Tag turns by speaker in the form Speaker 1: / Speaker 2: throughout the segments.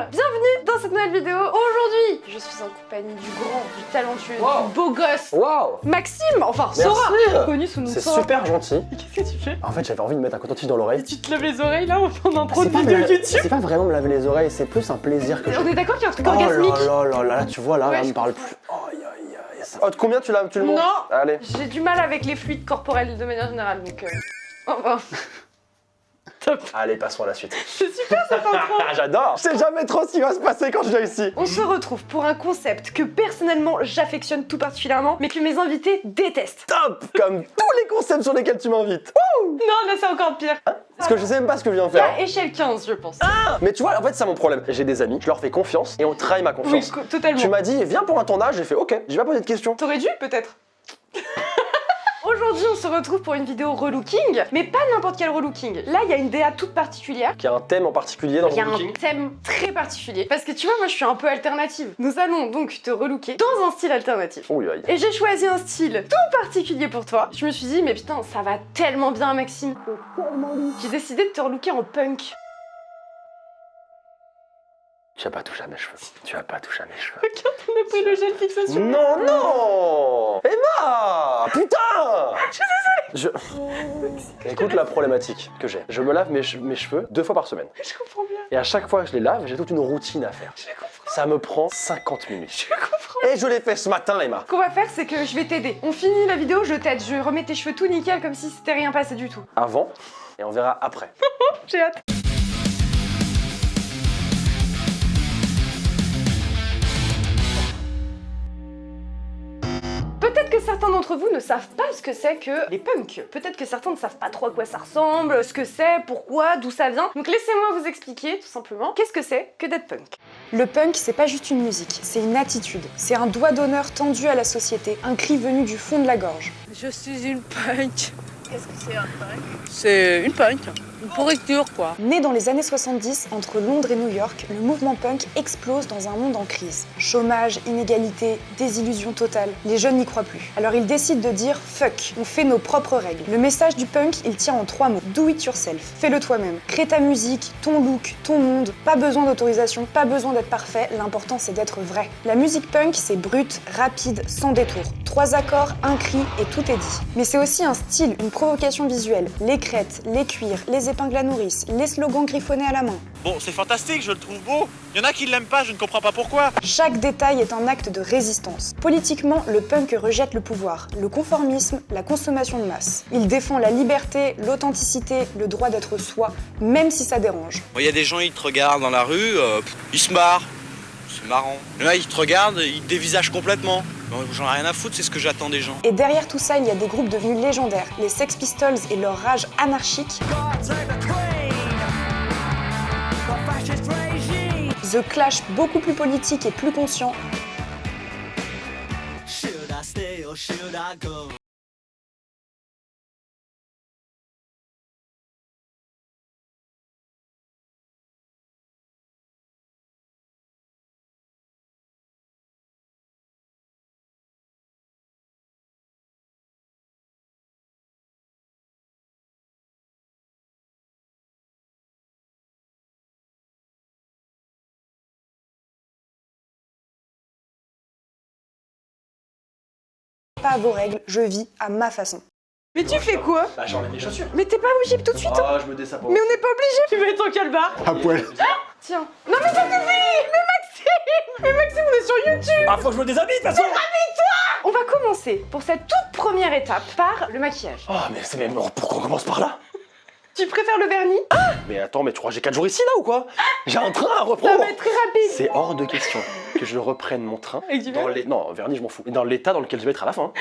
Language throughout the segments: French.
Speaker 1: bienvenue dans cette nouvelle vidéo. Aujourd'hui, je suis en compagnie du grand, du talentueux, du beau gosse, Maxime, enfin Sora, connu sous nom de
Speaker 2: C'est
Speaker 1: Sora.
Speaker 2: super gentil.
Speaker 1: Qu'est-ce que tu fais?
Speaker 2: En fait, j'avais envie de mettre un coton-tige dans l'oreille.
Speaker 1: Tu te lèves les oreilles là en intro de vidéo YouTube?
Speaker 2: C'est pas vraiment me laver les oreilles, c'est plus un plaisir que j'ai.
Speaker 1: On est d'accord qu'il y a un truc
Speaker 2: Oh
Speaker 1: orgasmique?
Speaker 2: là, tu vois là,
Speaker 1: Ouais,
Speaker 2: là,
Speaker 1: je
Speaker 2: me parle plus. Oh, combien tu le montes?
Speaker 1: Non,
Speaker 2: Allez.
Speaker 1: j'ai du mal avec les fluides corporels de manière générale, donc enfin... Top.
Speaker 2: Allez, passons à la suite.
Speaker 1: C'est super cette intro.
Speaker 2: J'adore. Je sais jamais trop ce qui va se passer quand je viens ici.
Speaker 1: On se retrouve pour un concept que personnellement j'affectionne tout particulièrement, mais que mes invités détestent.
Speaker 2: Top. Comme tous les concepts sur lesquels tu m'invites.
Speaker 1: Non, là c'est encore pire.
Speaker 2: Parce que je sais même pas ce que je viens faire.
Speaker 1: À échelle 15, je pense.
Speaker 2: Mais tu vois, en fait, c'est mon problème. J'ai des amis, je leur fais confiance et on trahit ma
Speaker 1: Oui,
Speaker 2: confiance.
Speaker 1: totalement.
Speaker 2: Tu m'as dit, viens pour un tournage, j'ai fait ok, j'ai pas posé de questions.
Speaker 1: T'aurais dû, peut-être. Aujourd'hui, on se retrouve pour une vidéo relooking, mais pas n'importe quel relooking. Là, il y a une DA toute particulière.
Speaker 2: Qu'il y a un thème en particulier dans
Speaker 1: Il y a
Speaker 2: le
Speaker 1: un
Speaker 2: booking.
Speaker 1: thème très particulier. Parce que tu vois, moi, je suis un peu alternative. Nous allons donc te relooker dans un style alternatif.
Speaker 2: Ouh, aïe.
Speaker 1: Et j'ai choisi un style tout particulier pour toi. Je me suis dit, mais putain, ça va tellement bien, Maxime. J'ai décidé de te relooker en punk.
Speaker 2: Tu vas pas toucher à mes cheveux. Tu vas pas toucher à mes cheveux.
Speaker 1: Regarde, on a pris le gel fixation.
Speaker 2: Non Emma Putain Je... Écoute la problématique que j'ai. Je me lave mes cheveux 2 fois par semaine.
Speaker 1: Je comprends bien.
Speaker 2: Et à chaque fois que je les lave, j'ai toute une routine à faire.
Speaker 1: Je comprends.
Speaker 2: Ça me prend 50 minutes.
Speaker 1: Je comprends.
Speaker 2: Et je l'ai fait ce matin, Emma.
Speaker 1: Ce qu'on va faire, c'est que je vais t'aider. On finit la vidéo, je t'aide. Je remets tes cheveux tout nickel comme si c'était rien passé du tout.
Speaker 2: Avant, et on verra après.
Speaker 1: J'ai hâte. Peut-être que certains d'entre vous ne savent pas ce que c'est que les punks. Peut-être que certains ne savent pas trop à quoi ça ressemble, ce que c'est, pourquoi, d'où ça vient. Donc laissez-moi vous expliquer, tout simplement, qu'est-ce que c'est que d'être punk. Le punk, c'est pas juste une musique, c'est une attitude. C'est un doigt d'honneur tendu à la société, un cri venu du fond de la gorge.
Speaker 3: Je suis une punk. Qu'est-ce que c'est un punk? C'est une punk, une pourriture quoi.
Speaker 1: Né dans les années 70, entre Londres et New York, le mouvement punk explose dans un monde en crise. Chômage, inégalité, désillusion totale, les jeunes n'y croient plus. Alors ils décident de dire « fuck », on fait nos propres règles. Le message du punk, il tient en 3 mots. Do it yourself, fais-le toi-même. Crée ta musique, ton look, ton monde, pas besoin d'autorisation, pas besoin d'être parfait, l'important c'est d'être vrai. La musique punk, c'est brut, rapide, sans détour. 3 accords, un cri et tout est dit. Mais c'est aussi un style, une provocation visuelle. Les crêtes, les cuirs, les épingles à nourrice, les slogans griffonnés à la main.
Speaker 4: Bon, c'est fantastique, je le trouve beau. Il y en a qui l'aiment pas, je ne comprends pas pourquoi.
Speaker 1: Chaque détail est un acte de résistance. Politiquement, le punk rejette le pouvoir, le conformisme, la consommation de masse. Il défend la liberté, l'authenticité, le droit d'être soi, même si ça dérange.
Speaker 4: Il y a des gens, ils te regardent dans la rue, ils se marrent. C'est marrant. Il y en a, ils te regardent, ils te dévisagent complètement. J'en ai rien à foutre, c'est ce que j'attends des gens.
Speaker 1: Et derrière tout ça, il y a des groupes devenus légendaires. Les Sex Pistols et leur rage anarchique. The Clash, beaucoup plus politique et plus conscient. Pas à vos règles, je vis à ma façon. Mais tu fais quoi?
Speaker 2: Bah, j'enlève mes chaussures.
Speaker 1: Mais t'es pas obligé tout de suite.
Speaker 2: Ah, je me désappointe.
Speaker 1: Mais on n'est pas obligé. Tu veux être en calbar?
Speaker 2: À poil.
Speaker 1: Tiens. Non mais ça suffit. Mais Maxime, on est sur YouTube.
Speaker 2: Ah, faut que je me déshabille de toute façon.
Speaker 1: On va commencer pour cette toute première étape par le maquillage.
Speaker 2: Oh, mais c'est même... Pourquoi on commence par là?
Speaker 1: Tu préfères le vernis?
Speaker 2: Mais attends, mais tu crois que j'ai 4 jours ici là ou quoi? J'ai un train à
Speaker 1: Ça
Speaker 2: reprendre.
Speaker 1: va être très rapide.
Speaker 2: C'est hors de question que je reprenne mon train
Speaker 1: Avec du
Speaker 2: dans
Speaker 1: vernis?
Speaker 2: Non, vernis je m'en fous. Dans l'état dans lequel je vais être à la fin.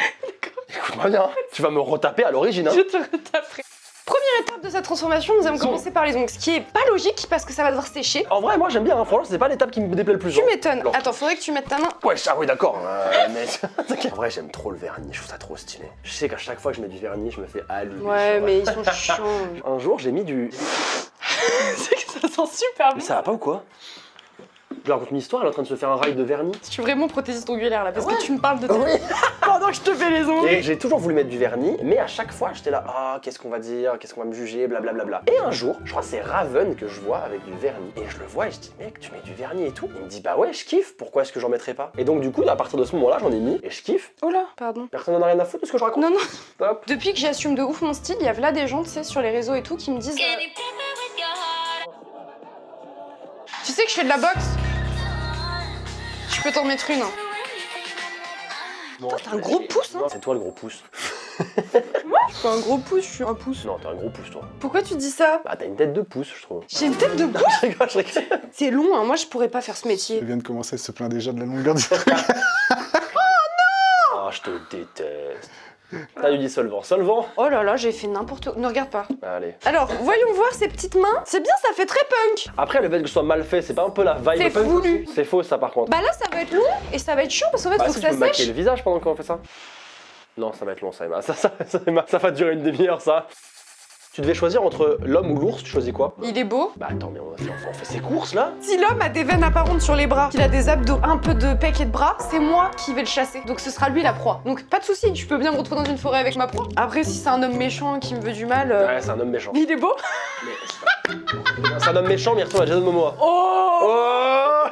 Speaker 2: Écoute-moi bien, tu vas me retaper à l'origine. Hein.
Speaker 1: Je te retaperai. Première étape de cette transformation, nous allons commencer par les ongles, ce qui est pas logique parce que ça va devoir sécher.
Speaker 2: En vrai, moi j'aime bien, hein. Franchement, c'est pas l'étape qui me déplaît le plus.
Speaker 1: Tu
Speaker 2: hein.
Speaker 1: m'étonnes.
Speaker 2: Non.
Speaker 1: Attends, faudrait que tu mettes ta main.
Speaker 2: Ouais, ah oui, d'accord. Mais... en vrai, j'aime trop le vernis, je trouve ça trop stylé. Je sais qu'à chaque fois que je mets du vernis, je me fais allumer.
Speaker 1: Ouais, mais ils sont chiants.
Speaker 2: Un jour, j'ai mis du...
Speaker 1: C'est que ça sent super
Speaker 2: Mais
Speaker 1: bon.
Speaker 2: ça va pas ou quoi? Je lui raconte une histoire, elle est en train de se faire un rail de vernis.
Speaker 1: Je suis vraiment prothésiste ongulaire là parce que tu me parles de ta...
Speaker 2: Oui.
Speaker 1: Pardon. pendant que je te fais les ongles.
Speaker 2: Et j'ai toujours voulu mettre du vernis, mais à chaque fois j'étais là, ah qu'est-ce qu'on va dire, qu'est-ce qu'on va me juger, blablabla. Et un jour, je crois que c'est Raven que je vois avec du vernis. Et je le vois et je dis, mec, tu mets du vernis et tout. Il me dit, bah ouais, je kiffe, pourquoi est-ce que j'en mettrais pas? Et donc du coup, à partir de ce moment-là, j'en ai mis et je kiffe.
Speaker 1: Oh là, pardon.
Speaker 2: Personne n'en a rien à foutre de ce que je raconte.
Speaker 1: Non, non.
Speaker 2: Stop.
Speaker 1: Depuis que j'assume de ouf mon style, il y a là des gens, tu sais, sur les réseaux et tout, qui me disent tu sais que je fais de la boxe? Je peux t'en mettre une.
Speaker 2: Bon,
Speaker 1: Toi, t'as un gros pouce, hein?
Speaker 2: C'est toi le gros pouce.
Speaker 1: Je suis pas un gros pouce, je suis un pouce.
Speaker 2: Non, t'as un gros pouce toi.
Speaker 1: Pourquoi tu dis ça?
Speaker 2: Bah t'as une tête de pouce, je trouve.
Speaker 1: J'ai une tête de pouce.
Speaker 2: Je rigole, je rigole.
Speaker 1: C'est long, hein. Moi je pourrais pas faire ce métier.
Speaker 5: Elle vient de commencer, elle se plaint déjà de la longueur du truc.
Speaker 2: Ah, je te déteste. T'as du dissolvant. Solvant?
Speaker 1: Oh là là, j'ai fait n'importe quoi. Ne regarde pas.
Speaker 2: Allez.
Speaker 1: Alors, voyons voir ces petites mains. C'est bien, ça fait très punk.
Speaker 2: Après, le fait que ce soit mal fait, c'est pas un peu la vibe
Speaker 1: C'est
Speaker 2: punk
Speaker 1: voulu.
Speaker 2: C'est faux ça par contre.
Speaker 1: Bah là, ça va être long et ça va être chiant parce qu'en fait,
Speaker 2: Bah,
Speaker 1: faut
Speaker 2: si
Speaker 1: que
Speaker 2: tu
Speaker 1: ça
Speaker 2: peux maquiller
Speaker 1: sèche.
Speaker 2: le visage pendant qu'on fait ça. Non, ça va être long ça, Emma. Ça va durer une demi-heure ça. Tu devais choisir entre l'homme ou l'ours, tu choisis quoi?
Speaker 1: Il est beau.
Speaker 2: Bah attends, mais on fait ses courses là?
Speaker 1: Si l'homme a des veines apparentes sur les bras, qu'il a des abdos, un peu de pec et de bras, c'est moi qui vais le chasser. Donc ce sera lui la proie. Donc pas de souci, je peux bien me retrouver dans une forêt avec ma proie. Après, si c'est un homme méchant qui me veut du mal,
Speaker 2: Ouais, c'est un homme méchant.
Speaker 1: il est beau.
Speaker 2: C'est un homme méchant, mais il ressemble à Jason Momoa.
Speaker 1: Oh,
Speaker 2: Oh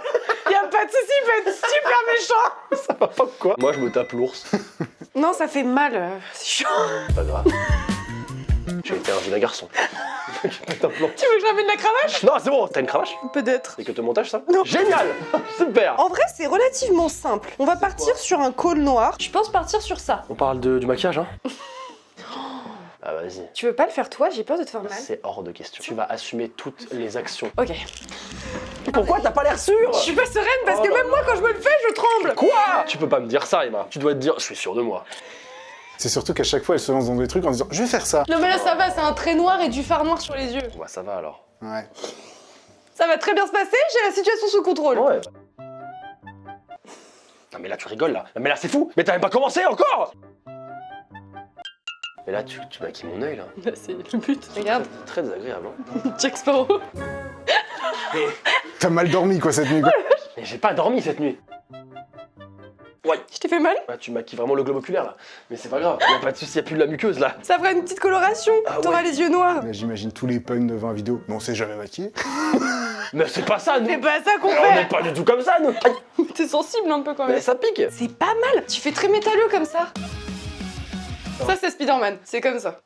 Speaker 1: y a pas de souci, il peut être super méchant.
Speaker 2: Ça va pas quoi? Moi je me tape l'ours.
Speaker 1: Non, ça fait mal, c'est chiant.
Speaker 2: Pas grave. J'ai été un vilain garçon. Je me tape l'ours.
Speaker 1: Tu veux que je ramène la cravache?
Speaker 2: Non, c'est bon, t'as une cravache?
Speaker 1: Peut-être.
Speaker 2: C'est que te montage ça?
Speaker 1: Non.
Speaker 2: Génial. Super.
Speaker 1: En vrai, c'est relativement simple. On va partir sur un col noir. Je pense partir sur ça.
Speaker 2: On parle du maquillage, hein? Ah vas-y.
Speaker 1: Tu veux pas le faire toi? J'ai peur de te faire mal.
Speaker 2: C'est hors de question. Tu vas assumer toutes les actions.
Speaker 1: Ok.
Speaker 2: Pourquoi t'as pas l'air sûr?
Speaker 1: Je suis pas sereine parce que
Speaker 2: Oh là
Speaker 1: même moi, quand je me le fais, je tremble.
Speaker 2: Quoi? Tu peux pas me dire ça, Emma. Tu dois te dire, je suis sûr de moi.
Speaker 5: C'est surtout qu'à chaque fois, elle se lance dans des trucs en disant je vais faire ça.
Speaker 1: Non mais là, ça va, c'est un trait noir et du fard noir sur les yeux.
Speaker 2: Bah ça va alors.
Speaker 5: Ouais.
Speaker 1: Ça va très bien se passer, j'ai la situation sous contrôle.
Speaker 2: Ouais. Non mais là tu rigoles là. Mais là c'est fou. Mais t'as même pas commencé encore. Mais là tu maquilles mon œil là.
Speaker 1: Bah, c'est le but. Regarde,
Speaker 2: C'est très désagréable. Hein.
Speaker 1: Jack Sparrow.
Speaker 5: T'as mal dormi quoi cette nuit quoi.
Speaker 2: Mais j'ai pas dormi cette nuit. Ouais.
Speaker 1: Je t'ai fait mal?
Speaker 2: Ah, tu maquilles vraiment le globe oculaire là. Mais c'est pas grave. Y'a pas de soucis, y'a plus de la muqueuse là.
Speaker 1: Ça fera une petite coloration.
Speaker 2: Ah
Speaker 1: T'auras
Speaker 2: ouais.
Speaker 1: les yeux noirs.
Speaker 5: Là, j'imagine tous les punks devant la vidéo. Mais on s'est jamais maquillé.
Speaker 2: Mais c'est pas ça nous.
Speaker 1: C'est pas ça qu'on
Speaker 2: On n'est
Speaker 1: fait.
Speaker 2: pas du tout comme ça nous. Aïe.
Speaker 1: T'es sensible un peu quand
Speaker 2: Mais
Speaker 1: même.
Speaker 2: ça pique.
Speaker 1: C'est pas mal. Tu fais très métalleux comme ça. Ça, c'est Spider-Man. C'est comme ça.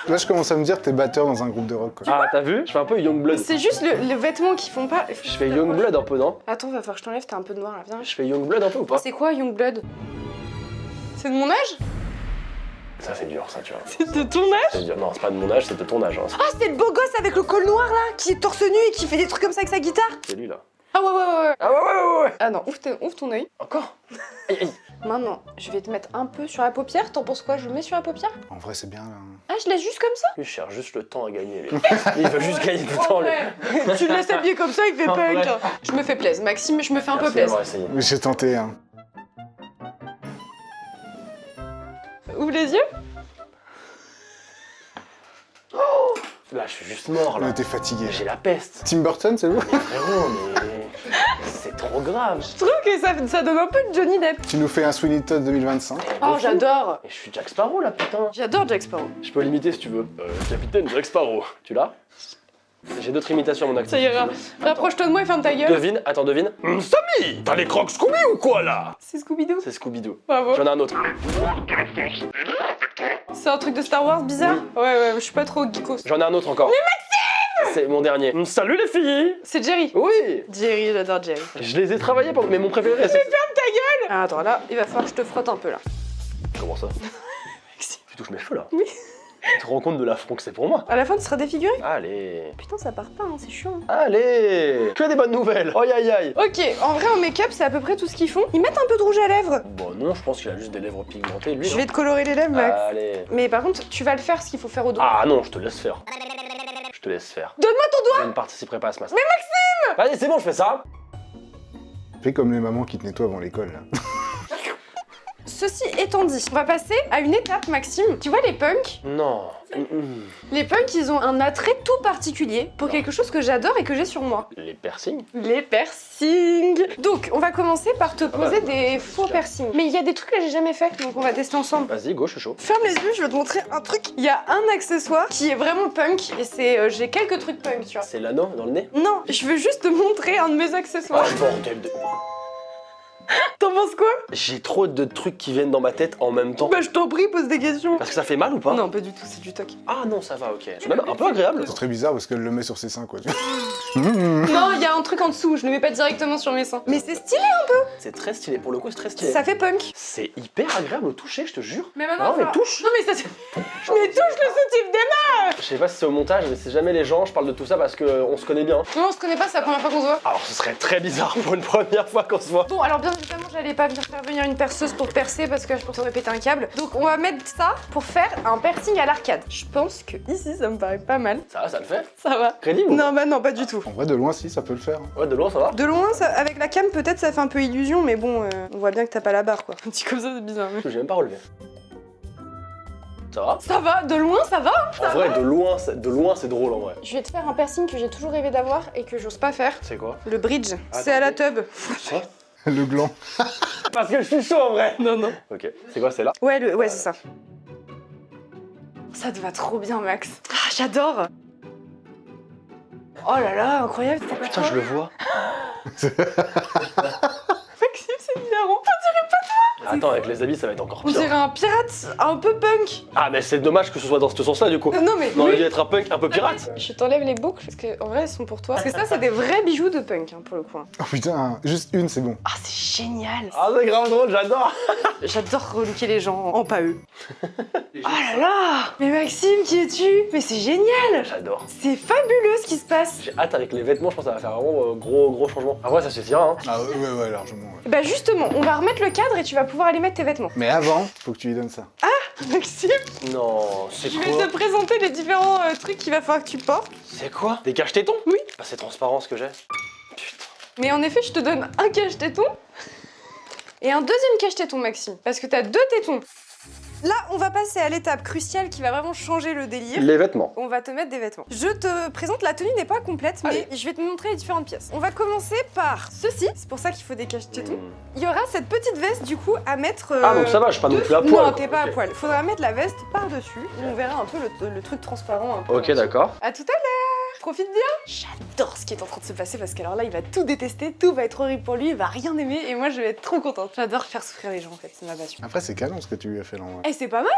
Speaker 5: Là, je commence à me dire que t'es batteur dans un groupe de rock quoi.
Speaker 2: Ah t'as vu? Je fais un peu Youngblood.
Speaker 1: C'est juste le vêtement qui font pas.
Speaker 2: Je fais Youngblood un peu non?
Speaker 1: Attends, va falloir que je t'enlève, t'es un peu de noir là, viens.
Speaker 2: Je fais Youngblood un peu ou pas?
Speaker 1: C'est quoi Youngblood? C'est de mon âge?
Speaker 2: Ça c'est dur ça tu vois.
Speaker 1: C'est de ton âge?
Speaker 2: C'est dur. Non c'est pas de mon âge, c'est de ton âge. Hein.
Speaker 1: Ah, c'est le beau gosse avec le col noir là, qui est torse nu et qui fait des trucs comme ça avec sa guitare.
Speaker 2: C'est lui là.
Speaker 1: Ah ouais.
Speaker 2: Ah ouais.
Speaker 1: Ah non, ouvre ton œil.
Speaker 2: Encore? Aïe aïe.
Speaker 1: Maintenant, je vais te mettre un peu sur la paupière. T'en penses quoi? Je le mets sur la paupière?
Speaker 5: En vrai, c'est bien là.
Speaker 1: Ah, je laisse juste comme ça?
Speaker 2: Lui cherche juste le temps à gagner. Lui. Il veut juste gagner du temps. Lui.
Speaker 1: Tu le laisses habiller comme ça, il fait punk. Je me fais plaisir. Maxime, je me fais un peu
Speaker 2: Merci
Speaker 1: plaisir.
Speaker 2: d'avoir essayé.
Speaker 5: Mais j'ai tenté hein.
Speaker 1: Ouvre les yeux.
Speaker 2: Là je suis juste mort
Speaker 5: On
Speaker 2: là.
Speaker 5: était fatigués.
Speaker 2: J'ai la peste.
Speaker 5: Tim Burton, c'est vous?
Speaker 2: Frérot mais c'est trop grave.
Speaker 1: Je trouve que ça donne un peu de Johnny Depp.
Speaker 5: Tu nous fais un Sweeney Todd 2025.
Speaker 1: Oh, j'adore.
Speaker 2: Et je suis Jack Sparrow là putain.
Speaker 1: J'adore Jack Sparrow.
Speaker 2: Je peux l'imiter si tu veux. Capitaine Jack Sparrow. Tu l'as? J'ai d'autres imitations à mon actif.
Speaker 1: Ça ira. Rapproche-toi de moi et ferme ta gueule.
Speaker 2: Devine, attends, devine. Sammy, t'as les crocs Scooby ou quoi là?
Speaker 1: C'est Scooby-Doo.
Speaker 2: C'est Scooby-Doo.
Speaker 1: Bravo.
Speaker 2: J'en ai un autre.
Speaker 1: C'est un truc de Star Wars bizarre? Ouais, je suis pas trop geekos.
Speaker 2: J'en ai un autre encore. Mais Maxime! C'est mon dernier. Salut les filles!
Speaker 1: C'est Jerry.
Speaker 2: Oui!
Speaker 1: Jerry, j'adore Jerry.
Speaker 2: Je les ai travaillés pendant. Mais mon préféré c'est.
Speaker 1: Ah, attends, là, il va falloir que je te frotte un peu là.
Speaker 2: Comment ça? Tu touches mes cheveux là?
Speaker 1: Oui.
Speaker 2: Tu te rends compte de l'affront que c'est pour moi?
Speaker 1: À la fin, tu seras défiguré?
Speaker 2: Allez.
Speaker 1: Putain, ça part pas, hein, c'est chiant.
Speaker 2: Allez! Que des bonnes nouvelles! Aïe aïe aïe!
Speaker 1: Ok, en vrai, en make-up, c'est à peu près tout ce qu'ils font. Ils mettent un peu de rouge à lèvres.
Speaker 2: Bon, non, je pense qu'il a juste des lèvres pigmentées lui.
Speaker 1: Je
Speaker 2: non?
Speaker 1: vais te colorer les lèvres, Max.
Speaker 2: Allez.
Speaker 1: Mais par contre, tu vas le faire ce qu'il faut faire au doigt.
Speaker 2: Ah non, je te laisse faire. Je te laisse faire.
Speaker 1: Donne-moi ton doigt!
Speaker 2: Je ne participerai pas à ce match. Mais Maxime! Vas-y, c'est bon, je fais ça.
Speaker 5: Fais comme les mamans qui te nettoient avant l'école là.
Speaker 6: Ceci étant dit, on va passer à une étape, Maxime. Tu vois les punks?
Speaker 2: Non.
Speaker 6: Les punks, ils ont un attrait tout particulier pour quelque chose que j'adore et que j'ai sur moi.
Speaker 2: Les piercings?
Speaker 6: Les piercings. Donc, on va commencer par te poser des faux piercings. Mais il y a des trucs que j'ai jamais fait, donc on va tester ensemble.
Speaker 2: Vas-y, go, je suis chaud.
Speaker 6: Ferme les yeux, je vais te montrer un truc. Il y a un accessoire qui est vraiment punk et c'est j'ai quelques trucs punk, tu vois.
Speaker 2: C'est l'anneau dans le nez?
Speaker 6: Non, je veux juste te montrer un de mes accessoires.
Speaker 2: Bordel de...
Speaker 6: T'en penses quoi?
Speaker 2: J'ai trop de trucs qui viennent dans ma tête en même temps.
Speaker 6: Bah je t'en prie, pose des questions.
Speaker 2: Parce que ça fait mal ou pas?
Speaker 6: Non, pas du tout, c'est du toc.
Speaker 2: Ah non, ça va, ok. C'est même un peu agréable.
Speaker 5: C'est très bizarre parce qu'elle le met sur ses seins, quoi.
Speaker 6: Non, il y a un truc en dessous, je le mets pas directement sur mes seins. Mais c'est stylé.
Speaker 2: C'est très stylé, pour le coup, c'est très stylé.
Speaker 6: Ça fait punk.
Speaker 2: C'est hyper agréable au toucher, je te jure.
Speaker 6: Mais maintenant,
Speaker 2: Ah, mais touche.
Speaker 6: Non mais ça mais touche le soutif des mains.
Speaker 2: Je sais pas si c'est au montage, mais c'est jamais les gens, je parle de tout ça parce qu'on se connaît bien.
Speaker 6: Non, on se connaît pas, c'est la première fois qu'on se voit.
Speaker 2: Alors ce serait très bizarre pour une première fois qu'on se voit.
Speaker 6: Bon, alors bien évidemment, j'allais pas faire venir une perceuse pour percer parce que je pourrais péter un câble. Donc on va mettre ça pour faire un piercing à l'arcade. Je pense que ici, ça me paraît pas mal.
Speaker 2: Ça va, ça le fait?
Speaker 6: Ça va.
Speaker 2: Crédible?
Speaker 6: Non, bah non, pas du tout.
Speaker 5: En vrai, de loin, si, ça peut le faire.
Speaker 2: Ouais, de loin, ça va?
Speaker 6: De loin, avec la cam, peut-être ça fait un peu illusion, mais bon, on voit bien que t'as pas la barre, quoi. Un petit comme ça, c'est bizarre. Mais...
Speaker 2: J'ai même pas relevé. Ça va?
Speaker 6: Ça va, de loin, ça va.
Speaker 2: En vrai, de loin, c'est drôle en vrai.
Speaker 6: Je vais te faire un piercing que j'ai toujours rêvé d'avoir et que j'ose pas faire.
Speaker 2: C'est quoi?
Speaker 6: Le bridge.
Speaker 2: Ah,
Speaker 6: C'est à la tub.
Speaker 2: Quoi?
Speaker 5: Le gland.
Speaker 2: Parce que je suis chaud en vrai.
Speaker 6: Non, non.
Speaker 2: Ok, c'est quoi, c'est là?
Speaker 6: Ouais, c'est ça. Ça te va trop bien, Max. Ah, j'adore. Oh là là, incroyable. C'était pas
Speaker 2: Putain,
Speaker 6: toi.
Speaker 2: je le vois.
Speaker 6: Maxime, c'est hilarant.
Speaker 2: Attends, avec les habits, ça va être encore
Speaker 6: On dirait
Speaker 2: pire.
Speaker 6: un pirate un peu punk.
Speaker 2: Ah, mais c'est dommage que ce soit dans ce sens-là du coup.
Speaker 6: Non, mais
Speaker 2: On aurait
Speaker 6: oui.
Speaker 2: dû être un punk un peu pirate.
Speaker 6: Je t'enlève les boucles parce que en vrai elles sont pour toi. Parce que ça c'est des vrais bijoux de punk hein, pour le coup.
Speaker 5: Oh putain, juste une, c'est bon.
Speaker 6: Ah c'est génial.
Speaker 2: Ah, c'est grave drôle, j'adore.
Speaker 6: J'adore relooker les gens en pas eux. Oh là là. Mais Maxime qui es-tu? Mais c'est génial.
Speaker 2: J'adore.
Speaker 6: C'est fabuleux ce qui se passe.
Speaker 2: J'ai hâte avec les vêtements, je pense que ça va faire vraiment gros changement. Ah ouais, ça suffira hein.
Speaker 5: Ah ouais, largement. Ouais.
Speaker 6: Bah justement, on va remettre le cadre et tu vas pouvoir aller mettre tes vêtements.
Speaker 5: Mais avant, faut que tu lui donnes ça.
Speaker 6: Maxime,
Speaker 2: Non, c'est
Speaker 6: je vais
Speaker 2: quoi?
Speaker 6: te présenter les différents trucs qu'il va falloir que tu portes.
Speaker 2: C'est quoi? Des cache-tétons?
Speaker 6: Oui.
Speaker 2: Bah, c'est transparent ce que j'ai. Putain.
Speaker 6: Mais en effet, je te donne un cache-téton et un deuxième cache-téton, Maxime. Parce que t'as deux tétons. Là, on va passer à l'étape cruciale qui va vraiment changer le délire.
Speaker 2: Les vêtements.
Speaker 6: On va te mettre des vêtements. Je te présente, la tenue n'est pas complète, mais
Speaker 2: Allez.
Speaker 6: je vais te montrer les différentes pièces. On va commencer par ceci. C'est pour ça qu'il faut des cache-tétons. Il y aura cette petite veste, du coup, à mettre...
Speaker 2: Ah, donc ça va, je suis pas non plus à poil.
Speaker 6: Non,
Speaker 2: quoi.
Speaker 6: t'es pas à
Speaker 2: Ok.
Speaker 6: poil. Faudra mettre la veste par-dessus. On verra un peu le truc transparent. Un peu
Speaker 2: Ok, d'accord.
Speaker 6: à tout à l'heure. Profite bien. J'adore ce qui est en train de se passer parce qu'alors là, il va tout détester, tout va être horrible pour lui, il va rien aimer et moi, je vais être trop contente. J'adore faire souffrir les gens, en fait, c'est ma passion.
Speaker 5: Après, c'est canon ce que tu lui as fait là. En vrai.
Speaker 6: Eh, c'est pas mal,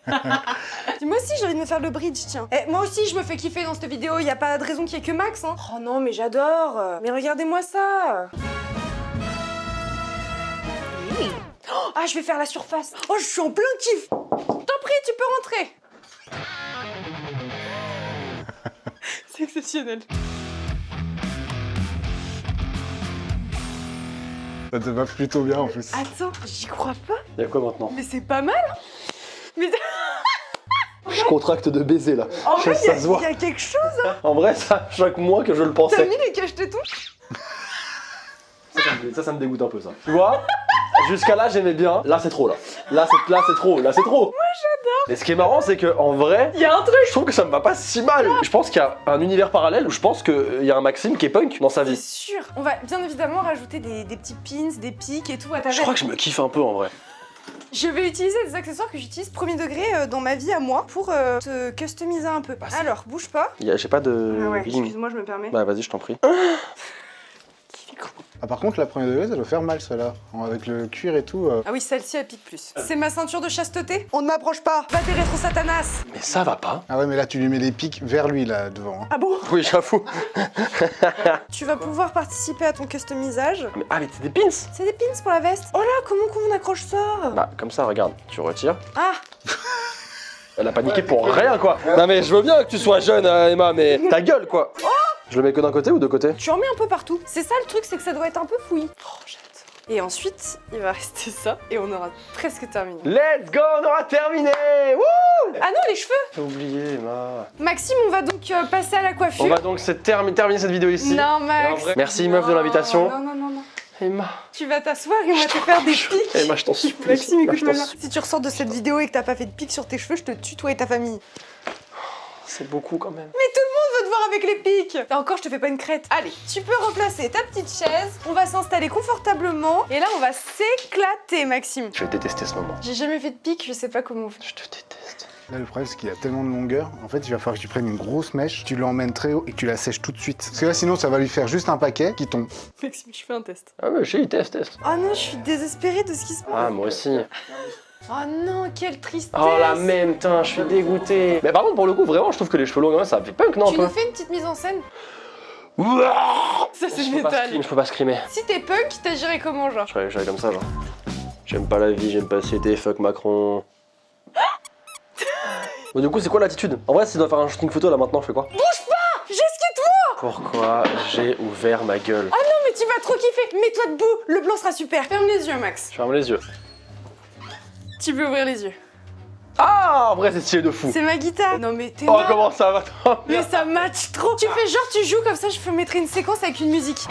Speaker 6: hein. Moi aussi, j'ai envie de me faire le bridge, tiens. Eh, moi aussi, je me fais kiffer dans cette vidéo, y a pas de raison qu'il y ait que Max, hein. Oh non, mais j'adore. Mais regardez-moi ça. Oh, ah, je vais faire la surface. Oh, je suis en plein kiff. T'en prie, tu peux rentrer. C'est exceptionnel.
Speaker 5: Ça te va plutôt bien en plus.
Speaker 6: Attends, j'y crois pas.
Speaker 2: Y'a quoi maintenant?
Speaker 6: Mais c'est pas mal. Hein. Mais
Speaker 2: Je contracte de baiser là.
Speaker 6: en vrai,
Speaker 2: Ça se voit.
Speaker 6: il y a quelque chose.
Speaker 2: En vrai, ça choque moins que je le
Speaker 6: T'as
Speaker 2: pensais.
Speaker 6: mis les cache-tétons?
Speaker 2: Ça me dégoûte un peu ça. Tu vois? Jusqu'à là, j'aimais bien. Là, c'est trop là. Là, c'est trop. Là, c'est trop. Moi, j'adore. Mais ce qui est marrant, c'est que en vrai,
Speaker 6: Il y a un truc.
Speaker 2: je trouve que ça me va pas si mal. Je pense qu'il y a un univers parallèle où je pense qu'il y a un Maxime qui est punk dans sa
Speaker 6: C'est
Speaker 2: vie.
Speaker 6: sûr. On va bien évidemment rajouter des petits pins, des pics et tout à ta
Speaker 2: Je crois que je me kiffe un peu en vrai.
Speaker 6: Je vais utiliser des accessoires que j'utilise premier degré dans ma vie à moi pour te customiser un peu.
Speaker 2: c'est-
Speaker 6: Alors, bouge pas.
Speaker 2: J'ai pas de
Speaker 6: Ah ouais,
Speaker 2: ligne.
Speaker 6: excuse-moi, je me permets.
Speaker 2: Bah vas-y, je t'en prie.
Speaker 5: Ah, par contre, la première degré, ça doit faire mal celle-là. Avec le cuir et tout.
Speaker 6: Ah oui, celle-ci, elle pique plus. C'est ma ceinture de chasteté. On ne m'approche pas. Va des rétro satanas.
Speaker 2: Mais ça va pas.
Speaker 5: Ah ouais, mais là, tu lui mets les pics vers lui là devant. Hein.
Speaker 6: Ah bon?
Speaker 2: Oui, j'avoue.
Speaker 6: Tu vas pouvoir participer à ton customisage.
Speaker 2: Mais c'est des pins.
Speaker 6: C'est des pins pour la veste. Oh là, comment qu'on accroche ça?
Speaker 2: Bah comme ça, regarde, tu retires.
Speaker 6: Ah,
Speaker 2: Elle a paniqué pour rien quoi. Non mais je veux bien que tu sois jeune Emma, mais ta gueule quoi. Je le mets que d'un côté ou de côté?
Speaker 6: tu en mets un peu partout. C'est ça le truc, c'est que ça doit être un peu fouillis. Oh, j'adore. Et ensuite, il va rester ça et on aura presque terminé.
Speaker 2: Let's go, on aura terminé. Wouh!
Speaker 6: Ah non, les cheveux!
Speaker 2: J'ai oublié Emma.
Speaker 6: Maxime, on va donc passer à la coiffure.
Speaker 2: On va donc terminer cette vidéo ici.
Speaker 6: Non,
Speaker 2: Et en
Speaker 6: Max.
Speaker 2: vrai, merci meuf de l'invitation.
Speaker 6: Non, non, non, non.
Speaker 2: Emma.
Speaker 6: Tu vas t'asseoir et on va te faire des pics.
Speaker 2: Emma, je t'en supplie.
Speaker 6: Maxime,
Speaker 2: Emma, je
Speaker 6: écoute-moi
Speaker 2: t'en
Speaker 6: bien.
Speaker 2: supplie.
Speaker 6: Si tu ressors de cette vidéo et que t'as pas fait de pics sur tes cheveux, je te tue toi et ta famille.
Speaker 2: C'est beaucoup quand même.
Speaker 6: On veut te voir avec les pics. Et encore, je te fais pas une crête. Allez, tu peux replacer ta petite chaise. On va s'installer confortablement. Et là, on va s'éclater, Maxime.
Speaker 2: Je vais détester ce moment.
Speaker 6: J'ai jamais fait de pics, je sais pas comment on fait.
Speaker 2: Je te déteste.
Speaker 5: Là, le problème, c'est qu'il y a tellement de longueur. En fait, il va falloir que tu prennes une grosse mèche, tu l'emmènes très haut et que tu la sèches tout de suite. Parce que là, sinon, ça va lui faire juste un paquet qui tombe.
Speaker 6: Maxime, je fais un test.
Speaker 2: Ah mais chérie, teste.
Speaker 6: Oh non, je suis désespérée de ce qui se passe.
Speaker 2: Ah moi aussi.
Speaker 6: Oh non, quelle tristesse.
Speaker 2: Oh la même, putain, je suis dégoûté. Mais par contre, pour le coup, vraiment, je trouve que les cheveux longs, ça fait punk, non?
Speaker 6: Tu
Speaker 2: un peu
Speaker 6: nous fais une petite mise en scène?
Speaker 2: Ouah,
Speaker 6: Ça, c'est
Speaker 2: je peux pas
Speaker 6: métal.
Speaker 2: scream, je peux pas scrimer.
Speaker 6: Si t'es punk, t'agirais comment, genre?
Speaker 2: Je serais comme ça, genre. J'aime pas la vie, j'aime pas la société, fuck Macron. Bon, du coup, c'est quoi l'attitude? En vrai, si tu dois faire un shooting photo là maintenant, je fais quoi?
Speaker 6: J'esquisse-toi.
Speaker 2: Pourquoi j'ai ouvert ma gueule?
Speaker 6: Ah non, mais tu vas trop kiffer. Mets-toi debout, le plan sera super. Ferme les yeux, Max.
Speaker 2: Je ferme les yeux.
Speaker 6: Tu peux ouvrir les yeux.
Speaker 2: Ah, en vrai, c'est stylé de fou.
Speaker 6: C'est ma guitare. Non, mais t'es
Speaker 2: Oh,
Speaker 6: marre.
Speaker 2: comment ça va?
Speaker 6: Mais ça match trop. Tu fais genre, tu joues comme ça, je te mettrai une séquence avec une musique.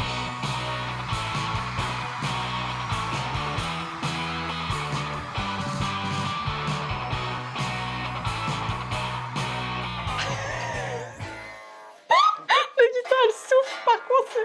Speaker 6: La guitare, elle souffle par contre.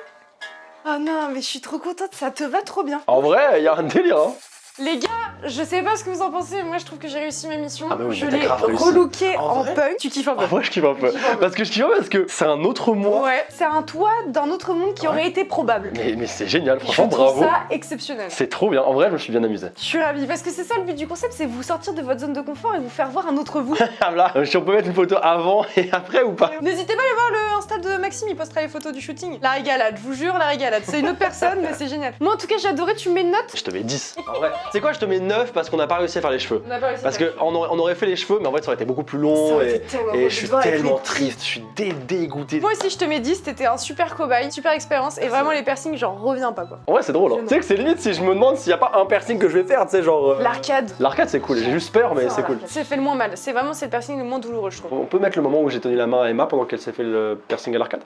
Speaker 6: Oh non, mais je suis trop contente, ça te va trop bien.
Speaker 2: En vrai, y a un délire, hein.
Speaker 6: Les gars, je sais pas ce que vous en pensez, moi je trouve que j'ai réussi ma mission.
Speaker 2: Ah bah oui,
Speaker 6: je
Speaker 2: mais t'as
Speaker 6: l'ai
Speaker 2: grave réussi.
Speaker 6: relooké
Speaker 2: En
Speaker 6: en
Speaker 2: vrai
Speaker 6: punk. Tu kiffes un peu.
Speaker 2: En vrai, je kiffe un peu. Parce que je kiffe un peu parce que c'est un autre moi.
Speaker 6: Ouais, c'est un toit d'un autre monde qui aurait été probable.
Speaker 2: Mais c'est génial,
Speaker 6: Je
Speaker 2: franchement,
Speaker 6: trouve
Speaker 2: bravo.
Speaker 6: ça exceptionnel.
Speaker 2: C'est trop bien. En vrai, je me suis bien amusé.
Speaker 6: Je suis ravie parce que c'est ça le but du concept, c'est vous sortir de votre zone de confort et vous faire voir un autre vous.
Speaker 2: Ah là, si on peut mettre une photo avant et après ou pas?
Speaker 6: N'hésitez pas à aller voir le Insta de Maxime, il postera les photos du shooting. La régalade, je vous jure, la régalade. C'est une autre personne, mais c'est génial. Moi en tout cas, j'ai adoré, tu mets une note.
Speaker 2: Je te mets 10. En vrai, c'est quoi, je te mets 9 parce qu'on n'a pas réussi à faire les cheveux.
Speaker 6: On a pas réussi à
Speaker 2: Parce
Speaker 6: faire.
Speaker 2: qu'on aurait fait les cheveux, mais en fait, ça aurait été beaucoup plus
Speaker 6: Ça
Speaker 2: long
Speaker 6: aurait
Speaker 2: et,
Speaker 6: été tellement
Speaker 2: et
Speaker 6: beau
Speaker 2: je suis
Speaker 6: de voir avec
Speaker 2: tellement
Speaker 6: les
Speaker 2: triste, je suis dégoûté.
Speaker 6: Moi aussi, je te mets 10, t'étais un super cobaye, super expérience, et vraiment les piercings, j'en reviens pas quoi.
Speaker 2: En vrai, c'est drôle. Hein. Tu sais que c'est limite si je me demande s'il y a pas un piercing que je vais faire, tu sais, genre.
Speaker 6: L'arcade.
Speaker 2: L'arcade, c'est cool, j'ai juste peur, mais c'est cool.
Speaker 6: C'est fait le moins mal, c'est vraiment c'est le piercing le moins douloureux, je trouve.
Speaker 2: On peut mettre le moment où j'ai tenu la main à Emma pendant qu'elle s'est fait le piercing à l'arcade?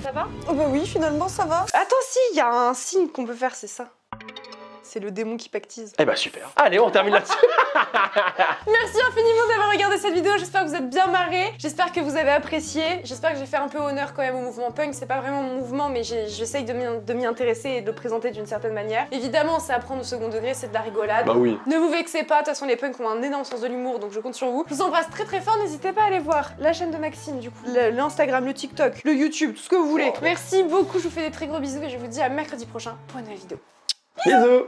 Speaker 6: Ça va? Oh bah oui, finalement ça va. Attends, si, il y a un signe qu'on peut faire, c'est ça. C'est le démon qui pactise.
Speaker 2: Eh bah super. Allez, on termine là-dessus.
Speaker 6: Merci infiniment d'avoir regardé cette vidéo, j'espère que vous êtes bien marrés, j'espère que vous avez apprécié, j'espère que j'ai fait un peu honneur quand même au mouvement punk, c'est pas vraiment mon mouvement mais j'essaye de m'y intéresser et de le présenter d'une certaine manière. Évidemment c'est à prendre au second degré, c'est de la rigolade.
Speaker 2: Bah oui.
Speaker 6: Ne vous vexez pas, de toute façon les punks ont un énorme sens de l'humour donc je compte sur vous. Je vous embrasse très très fort, n'hésitez pas à aller voir la chaîne de Maxime du coup, l'Instagram, le TikTok, le YouTube, tout ce que vous voulez. Merci beaucoup, je vous fais des très gros bisous et je vous dis à mercredi prochain pour une nouvelle vidéo.
Speaker 2: Bisous.